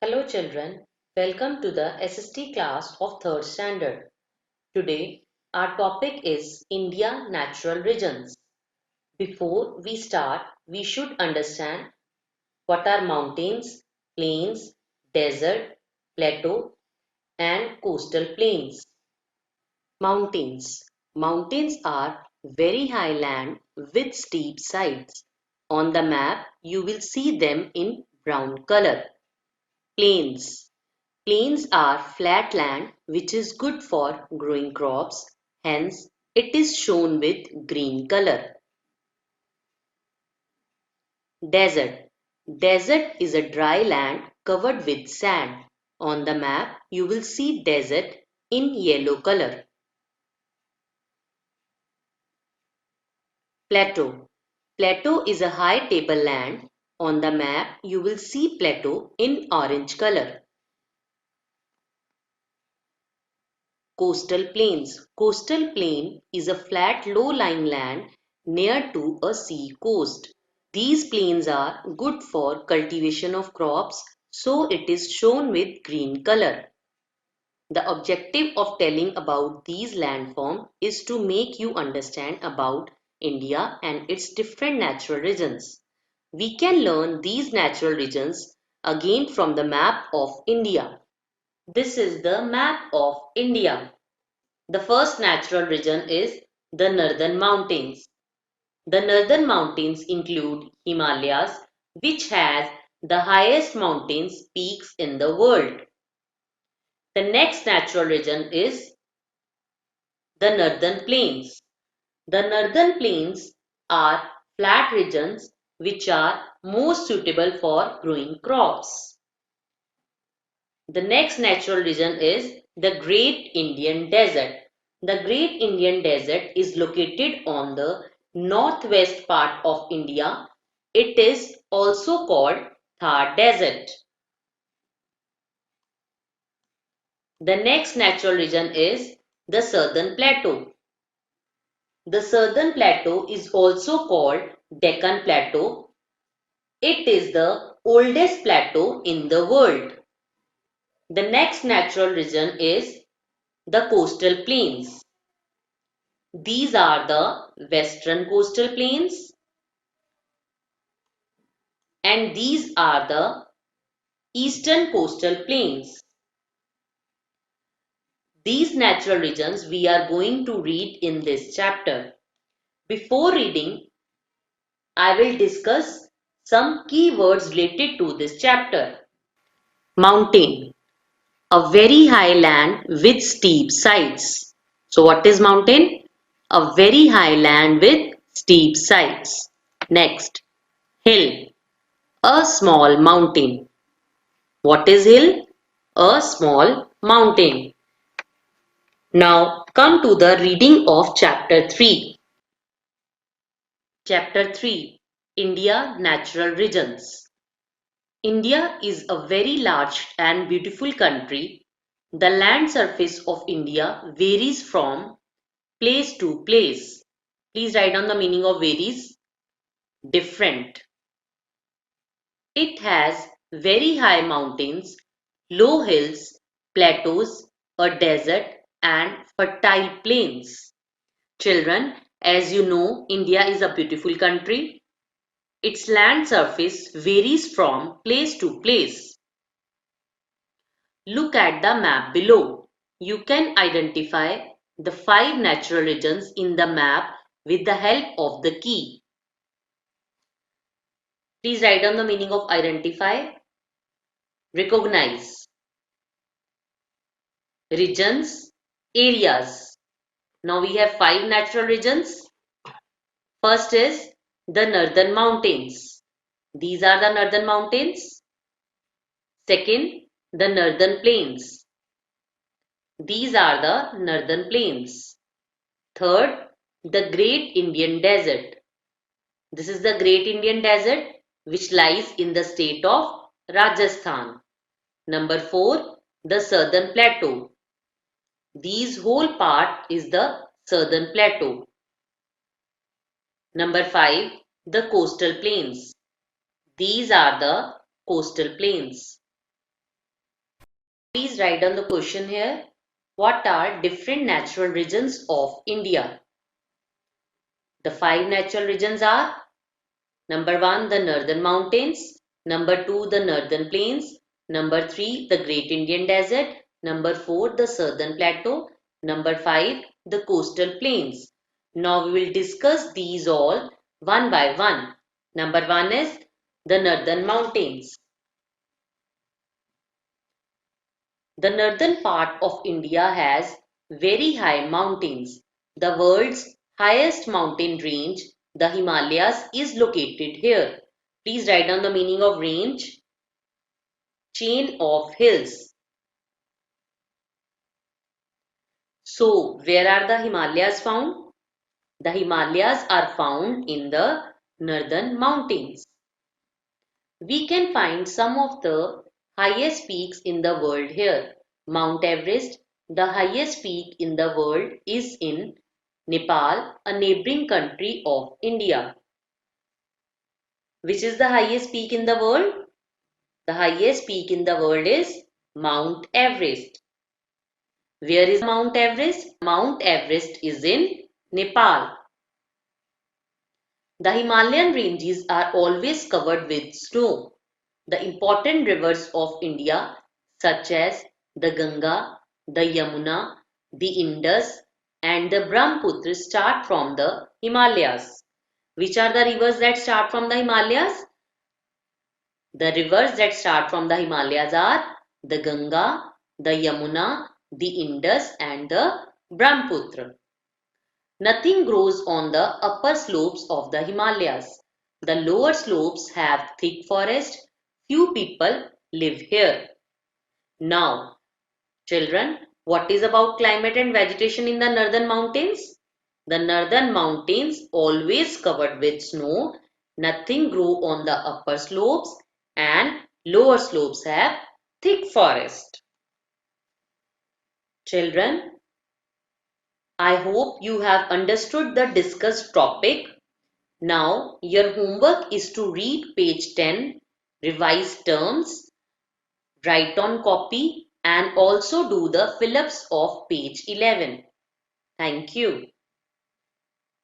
Hello children, welcome to the SST class of 3rd standard. Today our topic is India natural regions. Before we start, we should understand what are mountains, plains, desert, plateau and coastal plains. Mountains. Mountains are very high land with steep sides. On the map, you will see them in brown color. Plains. Plains are flat land which is good for growing crops, hence it is shown with green color. Desert. Desert is a dry land covered with sand. On the map, you will see desert in yellow color. Plateau. Plateau is a high tableland. On the map, you will see plateau in orange color. Coastal plains. Coastal plain is a flat low-lying land near to a sea coast. These plains are good for cultivation of crops, so it is shown with green color. The objective of telling about these landforms is to make you understand about India and its different natural regions. We can learn these natural regions again from the map of India. This is the map of India. The first natural region is the Northern Mountains. The Northern Mountains include Himalayas, which has the highest mountains peaks in the world. The next natural region is the Northern Plains. The Northern Plains are flat regions which are most suitable for growing crops. The next natural region is the Great Indian Desert. The Great Indian Desert is located on the northwest part of India. It is also called Thar Desert. The next natural region is the Southern Plateau. The Southern Plateau is also called Deccan Plateau. It is the oldest plateau in the world. The next natural region is the coastal plains. These are the western coastal plains and these are the eastern coastal plains. These natural regions we are going to read in this chapter. Before reading, I will discuss some key words related to this chapter. Mountain, a very high land with steep sides. So what is mountain? A very high land with steep sides. Next, hill, a small mountain. What is hill? A small mountain. Now come to the reading of chapter 3. Chapter 3, India Natural Regions. India is a very large and beautiful country. The land surface of India varies from place to place. Please write down the meaning of varies. Different. It has very high mountains, low hills, plateaus, a desert and fertile plains. Children, as you know, India is a beautiful country. Its land surface varies from place to place. Look at the map below. You can identify the 5 natural regions in the map with the help of the key. Please write down the meaning of identify. Recognize. Regions, areas. Now we have 5 natural regions. First is the Northern Mountains. These are the Northern Mountains. Second, the Northern Plains. These are the Northern Plains. Third, the Great Indian Desert. This is the Great Indian Desert which lies in the state of Rajasthan. Number 4, the Southern Plateau. These whole part is the Southern Plateau. Number 5, the Coastal Plains. These are the coastal plains. Please write down the question here. What are different natural regions of India? The 5 natural regions are: number 1, the northern mountains; number 2, the northern plains; number 3, the Great Indian Desert; number 4, the southern plateau; number 5, the coastal plains. Now we will discuss these all one by one. Number 1 is the northern mountains. The northern part of India has very high mountains. The world's highest mountain range, the Himalayas, is located here. Please write down the meaning of range. Chain of hills. So, where are the Himalayas found? The Himalayas are found in the northern mountains. We can find some of the highest peaks in the world here. Mount Everest, the highest peak in the world, is in Nepal, a neighboring country of India. Which is the highest peak in the world? The highest peak in the world is Mount Everest. Where is Mount Everest? Mount Everest is in Nepal. The Himalayan ranges are always covered with snow. The important rivers of India, such as the Ganga, the Yamuna, the Indus, and the Brahmaputra, start from the Himalayas. Which are the rivers that start from the Himalayas? The rivers that start from the Himalayas are the Ganga, the Yamuna, the Indus, and the Brahmaputra. Nothing grows on the upper slopes of the Himalayas. The lower slopes have thick forest. Few people live here. Now, children, what is about climate and vegetation in the northern mountains? The northern mountains always covered with snow. Nothing grow on the upper slopes and lower slopes have thick forest. Children, I hope you have understood the discussed topic. Now, your homework is to read page 10, revise terms, write on copy, and also do the fill-ups of page 11. Thank you.